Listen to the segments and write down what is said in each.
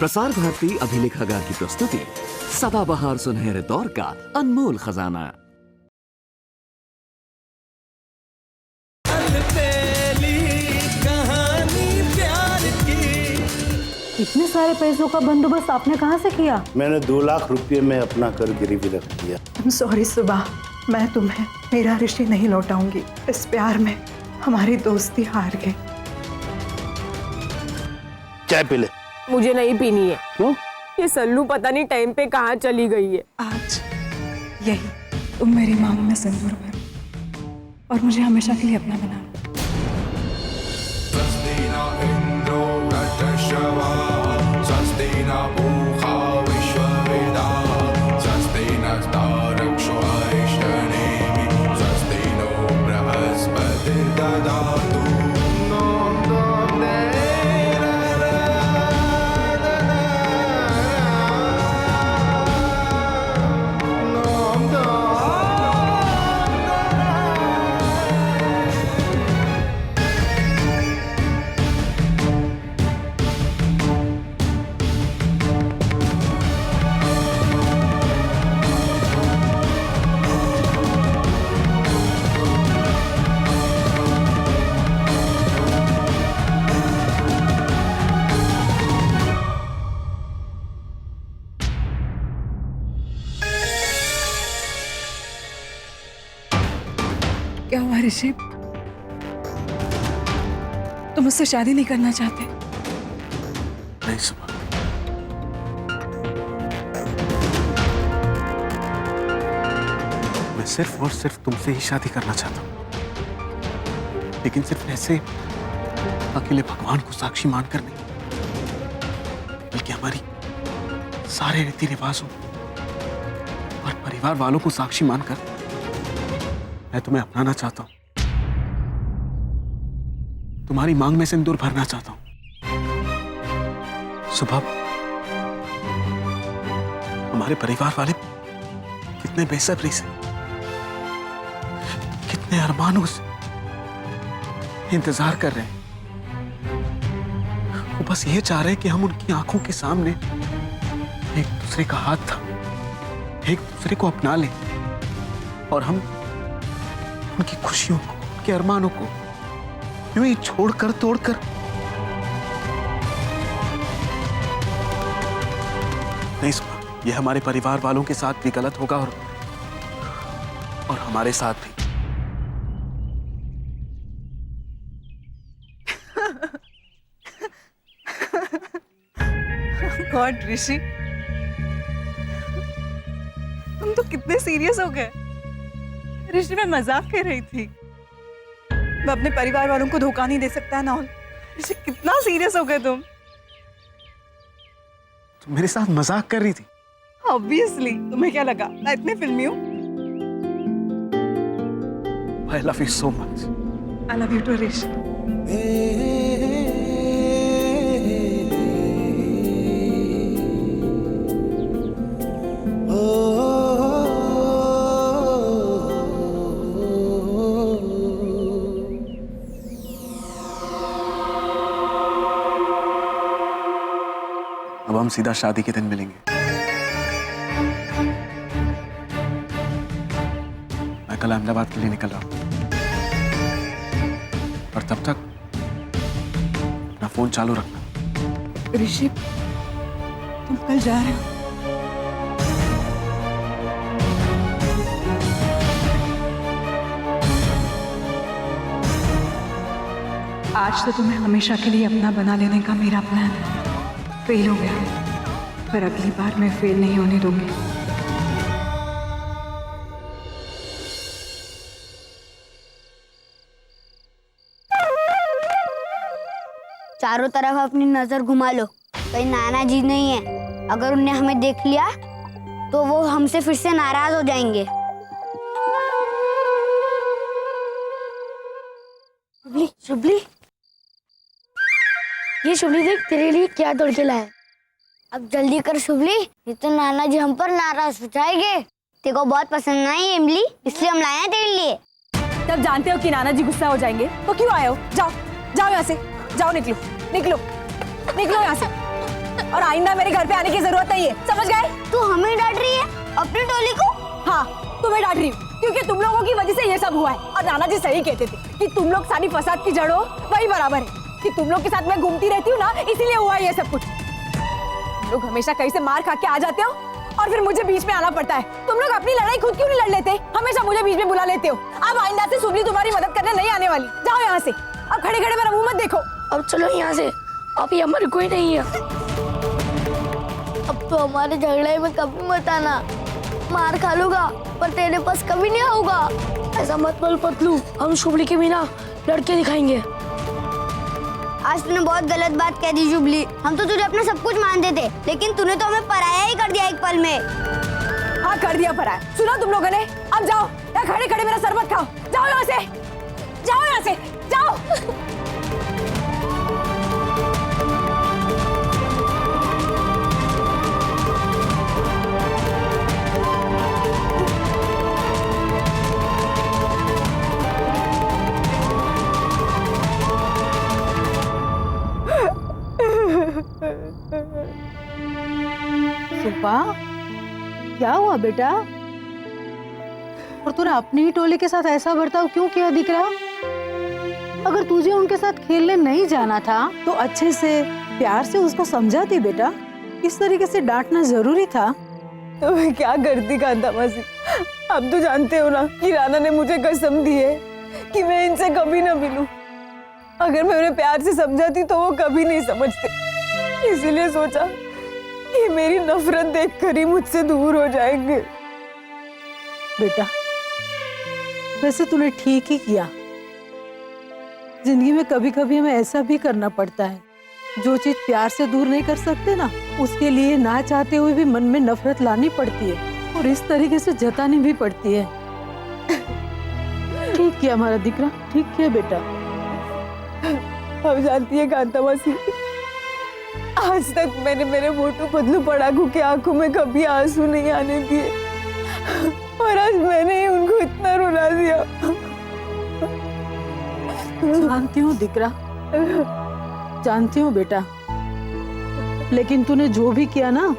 प्रसार भारती अभिलेखागार की प्रस्तुति सदाबहार सुनहरे दौर का अनमोल खजाना। इतने सारे पैसों का बंदोबस्त आपने कहाँ से किया? मैंने 2 लाख रुपए में अपना कर गिरवी रख दिया। सॉरी सुबह, मैं तुम्हें मेरा रिश्ते नहीं लौटाऊंगी। इस प्यार में हमारी दोस्ती हार गई। चाय पी ले। मुझे नहीं पीनी है। क्यों? ये सल्लू पता नहीं टाइम पे कहाँ चली गई है। आज यही तुम मेरी मांग में सिंदूर भरो और मुझे हमेशा के लिए अपना बना लो। क्या हुआ ऋषि? तुम मुझसे शादी नहीं करना चाहते? नहीं सुबह, मैं सिर्फ और सिर्फ तुमसे ही शादी करना चाहता हूं, लेकिन सिर्फ ऐसे अकेले भगवान को साक्षी मानकर नहीं, बल्कि हमारी सारे रीति रिवाजों और परिवार वालों को साक्षी मानकर मैं तुम्हें अपनाना चाहता हूं। तुम्हारी मांग में सिंदूर भरना चाहता हूं। सुबह, हमारे परिवार वाले कितने बेसब्री से, कितने अरमानों से इंतजार कर रहे हैं। वो बस ये चाह रहे हैं कि हम उनकी आंखों के सामने एक दूसरे का हाथ था, एक दूसरे को अपना लें और हम उनकी खुशियों को, उनके अरमानों को यूं ही छोड़कर तोड़कर नहीं सुना। यह हमारे परिवार वालों के साथ भी गलत होगा और हमारे साथ भी। गॉड ऋषि, तुम तो कितने सीरियस हो गए। ऋषि, मैं मजाक कर रही थी। मैं अपने परिवार वालों को धोखा नहीं दे सकता ना। ऋषि, कितना सीरियस हो गए तुम। तुम मेरे साथ मजाक कर रही थी? ऑब्वियसली, तुम्हें क्या लगा मैं इतनी फिल्मी हूँ? I love you so much. I love you too, ऋषि। अब हम सीधा शादी के दिन मिलेंगे। मैं कल अहमदाबाद के लिए निकल रहा हूं और तब तक अपना फोन चालू रखना। ऋषि, तुम कल जा रहे हो? आज तो तुम्हें हमेशा के लिए अपना बना लेने का मेरा प्लान फेल हो गया, पर अगली बार मैं फेल नहीं होने दूंगी। चारों तरफ अपनी नजर घुमा लो, कहीं नाना जी नहीं है। अगर उन्हें हमें देख लिया तो वो हमसे फिर से नाराज हो जाएंगे। शुभली, शुभली, ये शुभली देख तेरे लिए क्या तोड़ के लाया। अब जल्दी कर शुभली, ये तो नाना जी हम पर नाराज हो जाएंगे। तेरे को बहुत पसंद आई इमली, इसलिए हम लाए हैं तेरे लिए। तब जानते हो कि नाना जी गुस्सा हो जाएंगे तो क्यों आए हो? जाओ जाओ यहाँ से, जाओ, निकलो निकलो निकलो यहाँ से। और आइंदा मेरे घर पे आने की जरूरत नहीं है, समझ गए? तू हमें डांट रही है अपनी टोली को? हाँ, तुम्हें डांट रही हूँ क्योंकि तुम लोगों की वजह से ये सब हुआ है। और नाना जी सही कहते थे कि तुम लोग सारी फसाद की जड़ हो, वही बराबर है कि तुम लोग के साथ मैं घूमती रहती हूँ ना, इसीलिए हुआ ये सब कुछ। तुम लोग हमेशा कहीं से मार खा के आ जाते हो और फिर मुझे बीच में आना पड़ता है। तुम लोग अपनी लड़ाई खुद क्यों नहीं लड़ लेते? हमेशा मुझे बीच में बुला लेते हो। अब आइंदा से सुबली तुम्हारी मदद करने नहीं आने वाली। जाओ यहाँ से, अब खड़े खड़े मेरा मुंह मत देखो। अब चलो यहाँ से, अब ये हमारे कोई नहीं है। अब तो हमारे झगड़े में कभी मत आना, मार खा लूंगा पर तेरे पास कभी नहीं आऊंगा। ऐसा मत बोल पतलू, हम शुभली के बिना लड़के दिखाएंगे। आज तूने बहुत गलत बात कह दी जुबली। हम तो तुझे अपना सब कुछ मानते थे, लेकिन तूने तो हमें पराया ही कर दिया एक पल में। हाँ, कर दिया पराया। सुना तुम लोगों ने? अब जाओ, यहाँ खड़े खड़े मेरा सर मत खाओ। जाओ यहाँ से, जाओ यहाँ से, जाओ। सुपा, क्या हुआ बेटा? और तूने अपनी ही टोली के साथ ऐसा बर्ताव क्यों किया दिख रहा? अगर तुझे उनके साथ खेलने नहीं जाना था तो अच्छे से प्यार से उसको समझाती बेटा। इस तरीके से डांटना जरूरी था। तो मैं क्या करती कांता मासी? आप तो जानते हो ना कि राना ने मुझे कसम दी है कि मैं इनसे कभी ना मिलूं। अगर मैं उन्हें प्यार से समझाती तो वो कभी नहीं समझते। इसीलिए सोचा कि मेरी नफरत देखकर ही मुझसे दूर हो जाएंगे। बेटा, वैसे तूने ठीक ही किया। जिंदगी में कभी कभी हमें ऐसा भी करना पड़ता है। जो चीज प्यार से दूर नहीं कर सकते ना, उसके लिए ना चाहते हुए भी मन में नफरत लानी पड़ती है और इस तरीके से जतानी भी पड़ती है। ठीक किया हमारा दिकरा, ठीक किया बेटा। अब जानती है कांता मासी, आज तक मैंने मेरे मोटू पतलू पड़ाकू के आंखों में कभी आंसू नहीं आने दिए और आज मैंने ही उनको इतना रुला दिया। जानती हूँ दिकरा, जानती हूँ बेटा, लेकिन तूने जो भी किया ना,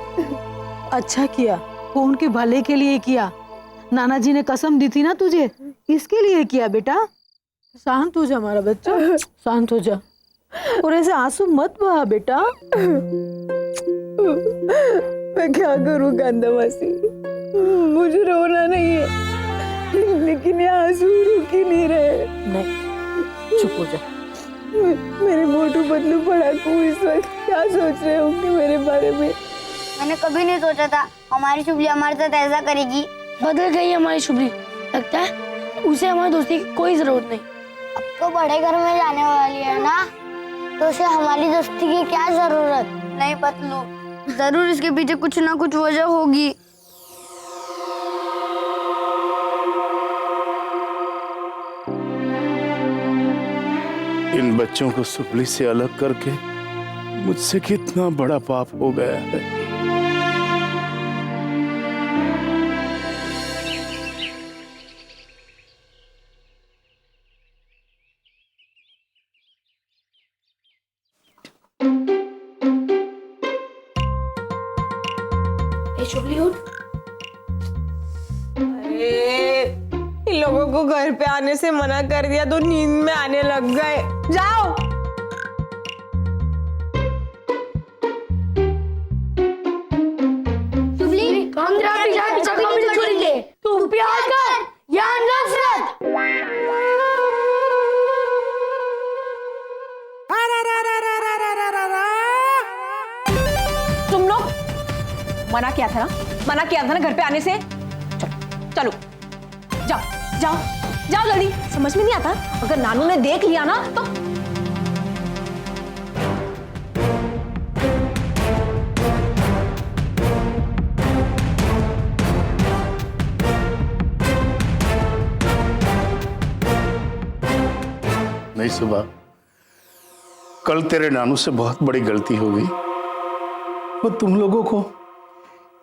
अच्छा किया। वो उनके भले के लिए किया। नाना जी ने कसम दी थी ना तुझे, इसके लिए किया बेटा। शांत हो जा हमारा बच्चा, शांत हो जा और ऐसे आंसू मत बहा बेटा। मैं क्या करूं कांता मासी, मुझे रोना नहीं है, लेकिन ये आंसू रुक ही नहीं रहे। नहीं, चुप हो जा। मेरे मोटू पतलू पड़ाकू इस वक्त क्या सोच रहे होंगे मेरे बारे में? मैंने कभी नहीं सोचा था हमारी शुभली हमारे साथ ऐसा करेगी। बदल गई हमारी शुभली, लगता है उसे हमारी दोस्ती की कोई जरूरत नहीं। अब तो बड़े घर में जाने वाली है ना, तो उसे हमारी दोस्ती की क्या जरूरत? नहीं पतलू, जरूर इसके पीछे कुछ ना कुछ वजह होगी। इन बच्चों को सुपली से अलग करके मुझसे कितना बड़ा पाप हो गया है। शुभली उठ। अरे, इन लोगों को घर पे आने से मना कर दिया तो नींद में आने लग गए। जाओ। शुभली, हम तेरा पीछा कभी नहीं छोड़ेंगे। तू प्यार कर या नफरत। तुम लोग मना किया था ना, मना किया था ना घर पे आने से। चलो जाओ जाओ जाओ जल्दी। समझ में नहीं आता, अगर नानू ने देख लिया ना तो। नहीं सुबह, कल तेरे नानू से बहुत बड़ी गलती हो गई। वो तुम लोगों को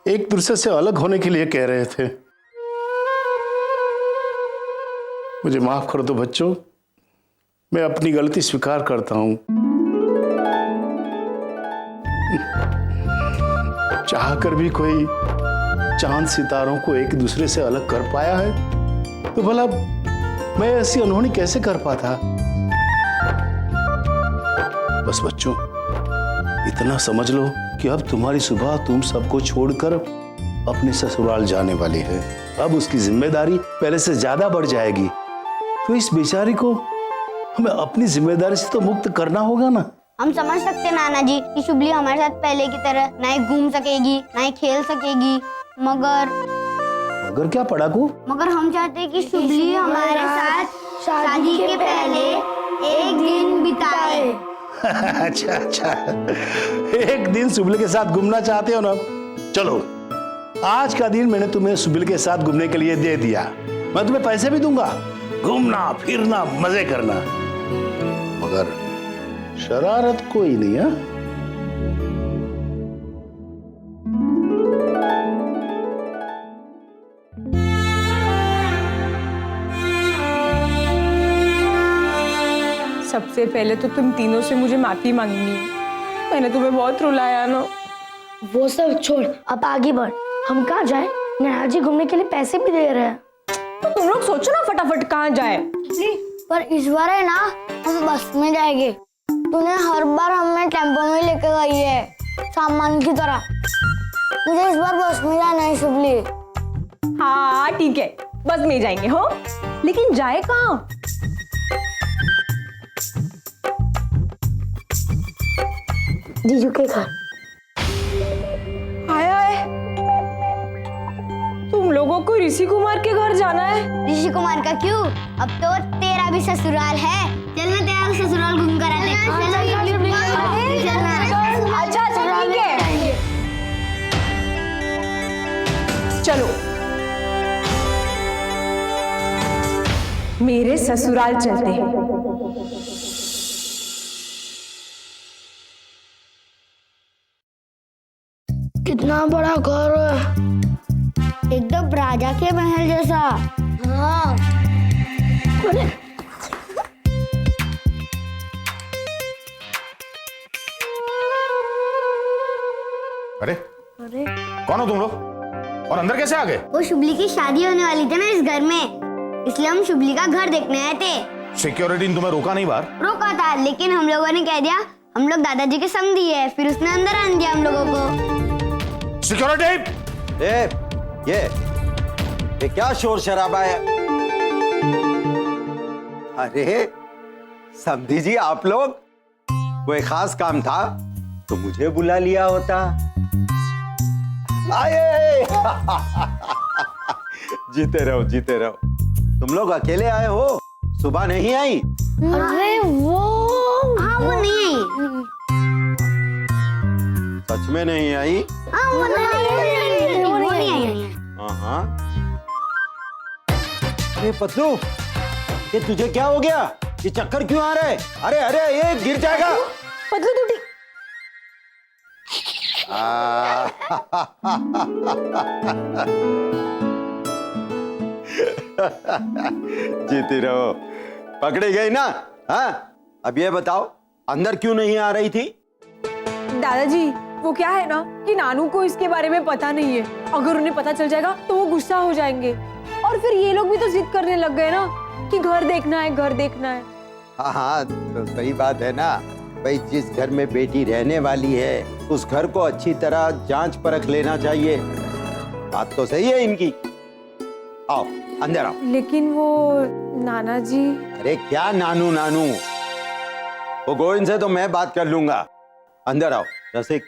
एक दूसरे से अलग होने के लिए कह रहे थे। मुझे माफ कर दो बच्चों, मैं अपनी गलती स्वीकार करता हूं। चाहकर भी कोई चांद सितारों को एक दूसरे से अलग कर पाया है तो भला मैं ऐसी अनहोनी कैसे कर पाता। बस बच्चों, इतना समझ लो कि अब तुम्हारी सुबह तुम सबको छोड़कर अपने ससुराल जाने वाली है। अब उसकी जिम्मेदारी पहले से ज्यादा बढ़ जाएगी, तो इस बेचारी को हमें अपनी जिम्मेदारी से तो मुक्त करना होगा ना। हम समझ सकते नाना जी कि शुभली हमारे साथ पहले की तरह ना ही घूम सकेगी ना ही खेल सकेगी, मगर क्या पढ़ाकू? मगर हम चाहते हैं कि शुभली हमारे साथ शादी के पहले एक दिन बिताए। अच्छा अच्छा, एक दिन सुबिल के साथ घूमना चाहते हो ना? चलो, आज का दिन मैंने तुम्हें सुबिल के साथ घूमने के लिए दे दिया। मैं तुम्हें पैसे भी दूंगा, घूमना फिरना मजे करना, मगर शरारत कोई नहीं है। सबसे पहले तो तुम तीनों से मुझे माफी मांगनी है। मैंने तुम्हें बहुत रुलाया ना। वो सब छोड़, अब आगे बढ़। हम कहाँ जाए? नैना जी घूमने के लिए पैसे भी दे रहे हैं। तो तुम लोग सोचो ना फटाफट कहाँ जाए। पर इस बार है ना, हम बस में जाएंगे। तूने हर बार हमें टेम्पो में लेके गई है सामान की तरह। मुझे इस बार बस में जाना है शुभली। हाँ ठीक है, बस में जाएंगे हो, लेकिन जाए कहाँ? जीजू के घर। आया है, तुम लोगों को ऋषि कुमार के घर जाना है? ऋषि कुमार का क्यों? अब तो तेरा भी ससुराल है। चल मैं तेरा भी ससुराल घूम कर आते हैं। अच्छा ठीक है, चलो मेरे ससुराल चलते हैं। कितना बड़ा घर है, एकदम राजा के महल जैसा। हाँ। अरे कौन हो तुम लोग और अंदर कैसे आ गए? वो शुभली की शादी होने वाली थी ना इस घर में, इसलिए हम शुभली का घर देखने आए थे। सिक्योरिटी ने तुम्हें रोका नहीं बाहर? रोका था, लेकिन हम लोगों ने कह दिया हम लोग दादाजी के समधी है, फिर उसने अंदर आने दिया हम लोगों को। सिक्योरिटी! ये क्या शोर शराबा है? अरे समधी जी, आप लोग, कोई खास काम था तो मुझे बुला लिया होता। आए जीते रहो जीते रहो। तुम लोग अकेले आए हो, सुबह नहीं आई? अरे वो हाँ वो नहीं आई। सच में नहीं आई? हाँ वो नहीं आई। हाँ। अरे पतलू, ये तुझे क्या हो गया? ये चक्कर क्यों आ रहे? अरे अरे ये गिर जाएगा। पतलू टूटी। जीती रहो। पकड़ी गई ना? हाँ, अब ये बताओ अंदर क्यों नहीं आ रही थी? दादाजी वो क्या है ना कि नानू को इसके बारे में पता नहीं है। अगर उन्हें पता चल जाएगा तो वो गुस्सा हो जाएंगे, और फिर ये लोग भी तो जिद करने लग गए ना कि घर देखना है घर देखना है। हाँ तो सही बात है ना भाई, जिस घर में बेटी रहने वाली है उस घर को अच्छी तरह जांच परख लेना चाहिए। बात तो सही है इनकी। आओ अंदर आओ। लेकिन वो नाना जी। अरे क्या नानू नानू, वो गोविंद से तो मैं बात कर लूंगा। अंदर आओ। रसिक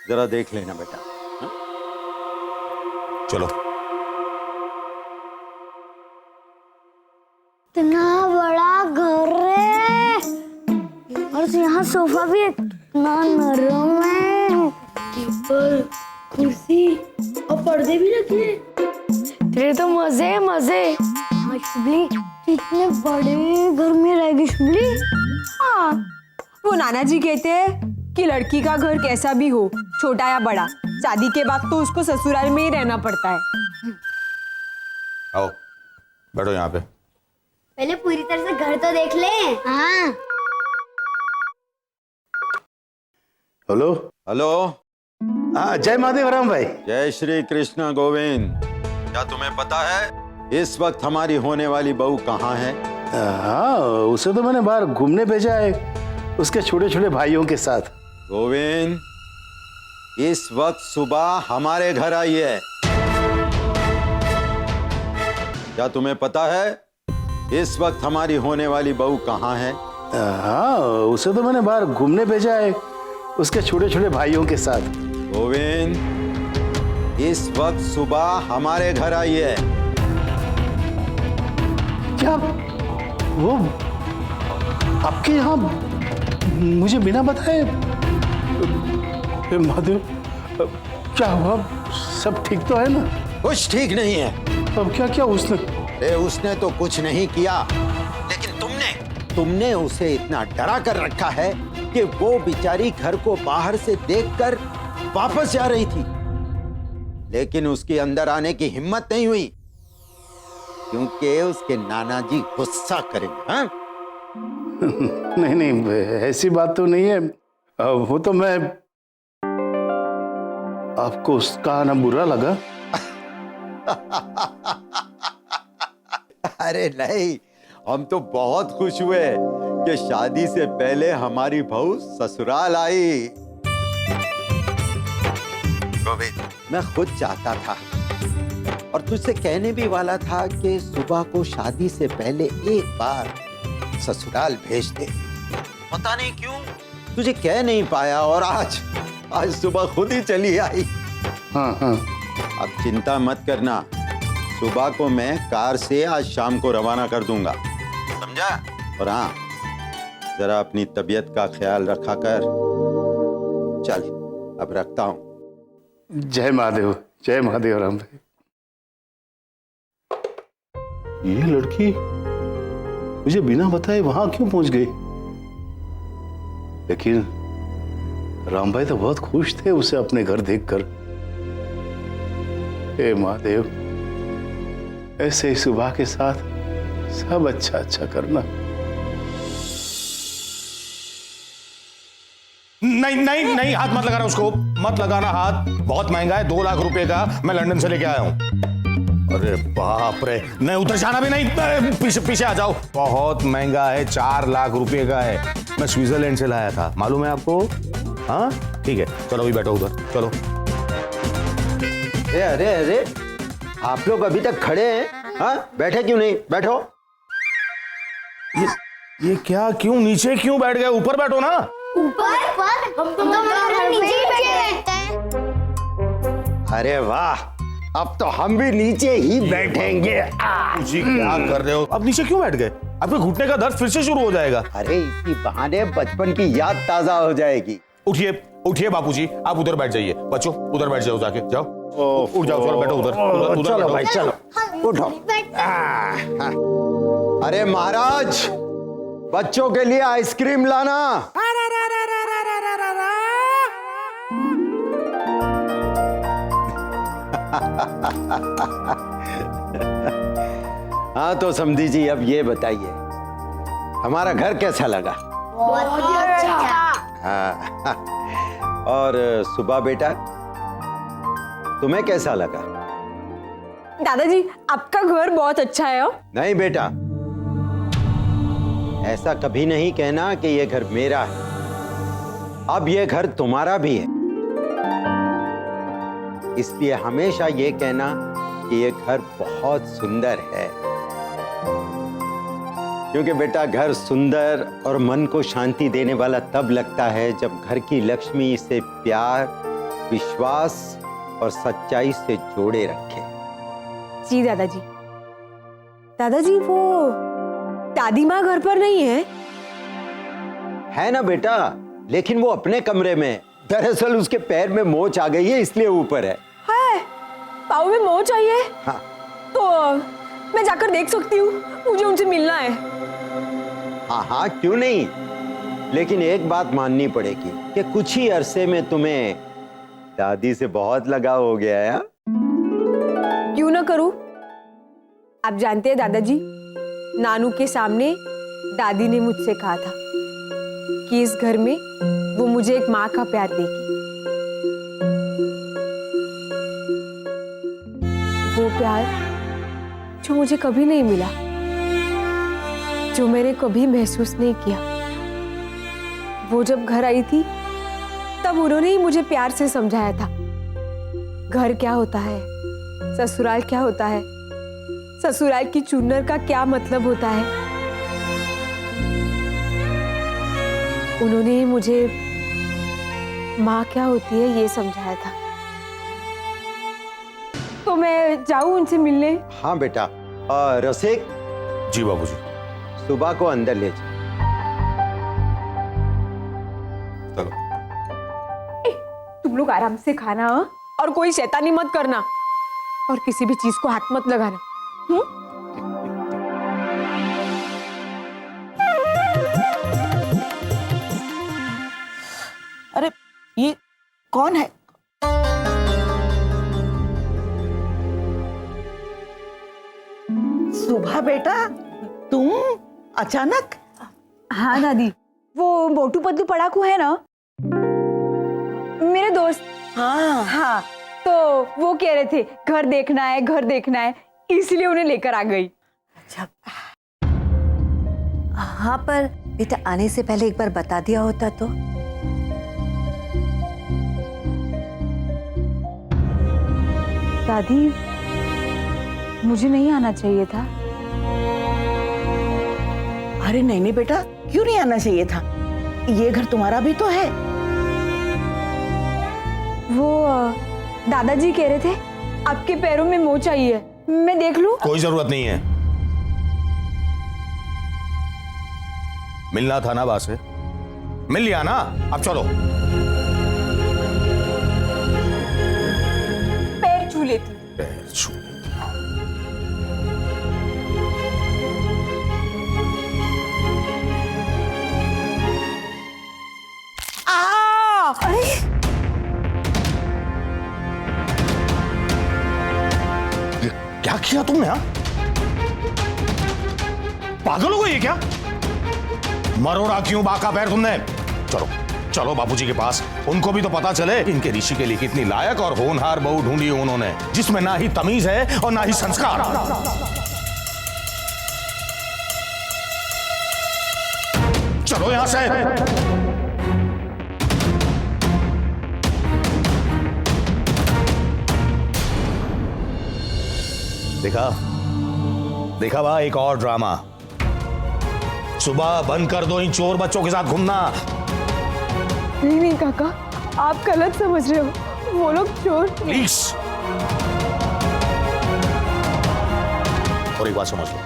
जरा देख लेना बेटा। हा? चलो। इतना बड़ा घर है और यहाँ सोफा भी इतना नरम है। टेबल, कुर्सी और पर्दे भी रखे हैं। तेरे तो मजे मजे। हाँ शुभली, इतने बड़े घर में रहेगी शुभली। हाँ, वो नाना जी कहते हैं कि लड़की का घर कैसा भी हो, छोटा या बड़ा, शादी के बाद तो उसको ससुराल में ही रहना पड़ता है। आओ बैठो यहाँ पे। पहले पूरी तरह से घर तो देख ले। हाँ। हेलो हेलो, जय महादेव राम भाई। जय श्री कृष्ण गोविंद। क्या तुम्हें पता है इस वक्त हमारी होने वाली बहू कहाँ है? हाँ, उसे तो मैंने बाहर घूमने भेजा है उसके छोटे छोटे भाइयों के साथ। गोविंद, इस वक्त सुबह हमारे घर आई है। क्या तुम्हें पता है इस वक्त हमारी होने वाली बहू कहाँ है? हाँ, उसे तो मैंने बाहर घूमने भेजा है उसके छोटे छोटे भाइयों के साथ। गोविंद, इस वक्त सुबह हमारे घर आई है। क्या वो आपके यहाँ मुझे बिना बताए? महादेव, क्या हुआ? सब ठीक तो है ना? कुछ ठीक नहीं है। अब क्या क्या उसने? उसने तो कुछ नहीं किया, लेकिन तुमने उसे इतना डरा कर रखा है कि वो बेचारी घर को बाहर से देखकर वापस जा रही थी, लेकिन उसके अंदर आने की हिम्मत नहीं हुई क्योंकि उसके नाना जी गुस्सा करेंगे। हाँ? नहीं नहीं, ऐसी बात तो नहीं है। वो तो मैं, आपको उसका आना बुरा लगा? अरे नहीं, हम तो बहुत खुश हुए कि शादी से पहले हमारी बहू ससुराल आई। गोविंद, मैं खुद चाहता था और तुझसे कहने भी वाला था कि सुबह को शादी से पहले एक बार ससुराल भेज दे। पता नहीं क्यों तुझे कह नहीं पाया और आज सुबह खुद ही चली आई। हाँ हाँ। अब चिंता मत करना, सुबह को मैं कार से आज शाम को रवाना कर दूंगा, समझा? और हाँ, जरा अपनी तबीयत का ख्याल रखा कर। चल, अब रखता हूं। जय महादेव, जय महादेव राम भाई। ये लड़की मुझे बिना बताए वहां क्यों पहुंच गई? लेकिन राम भाई तो बहुत खुश थे उसे अपने घर देखकर। हे महादेव, ऐसे ही सुबह के साथ सब अच्छा अच्छा करना। नहीं नहीं नहीं, हाथ मत लगाना, उसको मत लगाना हाथ। बहुत महंगा है, 2 लाख रुपए का मैं लंदन से लेके आया हूं। अरे बाप रे, नहीं उधर जाना भी नहीं, पीछे पीछे आ जाओ। बहुत महंगा है, 4 लाख रुपए का है। मैं स्विट्जरलैंड से लाया था, मालूम है आपको? हाँ ठीक है, चलो अभी बैठो उधर, चलो। अरे अरे, आप लोग अभी तक खड़े हैं? हाँ, बैठे क्यों नहीं? बैठो। ये क्या, क्यों नीचे क्यों बैठ गए? ऊपर बैठो ना। ऊपर? हम तो नीचे ही बैठे हैं। अरे वाह, अब तो हम भी नीचे ही बैठेंगे। जी क्या कर रहे हो? अब नीचे क्यों बैठ गए? आपके घुटने का दर्द फिर से शुरू हो जाएगा। अरे इसी बहाने बचपन की याद ताजा हो जाएगी। उठिए उठिए बापूजी, आप उधर बैठ जाइए। बच्चों उधर बैठ जाओ, जाके जाओ, उठ जाओ, चलो बैठो उधर। चलो भाई चलो, उठो। अरे महाराज, बच्चों के लिए आइसक्रीम लाना। हाँ तो समधी जी, अब ये बताइए हमारा घर कैसा लगा? बहुत अच्छा। हाँ, और सुबह बेटा, तुम्हें कैसा लगा? दादाजी, आपका घर बहुत अच्छा है। नहीं बेटा, ऐसा कभी नहीं कहना कि ये घर मेरा है। अब ये घर तुम्हारा भी है, इसलिए हमेशा ये कहना कि ये घर बहुत सुंदर है। क्योंकि बेटा, घर सुंदर और मन को शांति देने वाला तब लगता है जब घर की लक्ष्मी इसे प्यार, विश्वास और सच्चाई से जोड़े रखे। जी दादाजी। दादाजी, वो दादी माँ घर पर नहीं है ना बेटा, लेकिन वो अपने कमरे में। दरअसल उसके पैर में मोच आ गई है, इसलिए ऊपर है। पाँव में मोच आई है? हाँ। तो मैं जाकर देख सकती हूँ, मुझे उनसे मिलना है। हाँ हाँ, क्यों नहीं, लेकिन एक बात माननी पड़ेगी कि कुछ ही अरसे में तुम्हें दादी से बहुत लगाव हो गया है। क्यों ना करूं? आप जानते हैं दादाजी, नानू के सामने दादी ने मुझसे कहा था कि इस घर में वो मुझे एक माँ का प्यार देगी। वो प्यार जो मुझे कभी नहीं मिला, जो मैंने कभी महसूस नहीं किया। वो जब घर आई थी तब उन्होंने ही मुझे प्यार से समझाया था घर क्या होता है, ससुराल क्या होता है, ससुराल की चुन्नर का क्या मतलब होता है। उन्होंने ही मुझे माँ क्या होती है ये समझाया था। तो मैं जाऊं उनसे मिलने? हाँ बेटा। रसिक। जी बाबूजी। सुबह को अंदर ले जा। चलो। तुम लोग आराम से खाना, हाँ? और कोई शैतानी मत करना और किसी भी चीज को हाथ मत लगाना। अरे ये कौन है? सुबह बेटा, तुम अचानक? हाँ दादी, वो मोटू पतलू पड़ाकू है ना, मेरे दोस्त। हाँ हाँ, तो वो कह रहे थे घर देखना है, घर देखना है, इसलिए उन्हें लेकर आ गई। अच्छा। हाँ पर बेटा आने से पहले एक बार बता दिया होता तो। दादी, मुझे नहीं आना चाहिए था। अरे नहीं नहीं बेटा, क्यों नहीं आना चाहिए था? ये घर तुम्हारा भी तो है। वो दादाजी कह रहे थे आपके पैरों में मोच आई है, मैं देख लूं? कोई जरूरत नहीं है। मिलना था ना बा से, मिल लिया ना, अब चलो। पैर छू लेती। पैर छू। अरे क्या किया तुमने? हाँ, पागल हो गई है क्या? मरोड़ा क्यों बाका पैर तुमने? चलो चलो बापूजी के पास, उनको भी तो पता चले इनके ऋषि के लिए कितनी लायक और होनहार बहू ढूंढी उन्होंने, जिसमें ना ही तमीज है और ना ही संस्कार। चलो यहां से। देखा देखा बा, एक और ड्रामा। सुबह बंद कर दो इन चोर बच्चों के साथ घूमना। नहीं नहीं काका, आप गलत समझ रहे हो, वो लोग चोर। प्लीज। और एक बात समझ लो,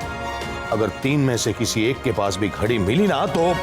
अगर 3 में से किसी एक के पास भी घड़ी मिली ना तो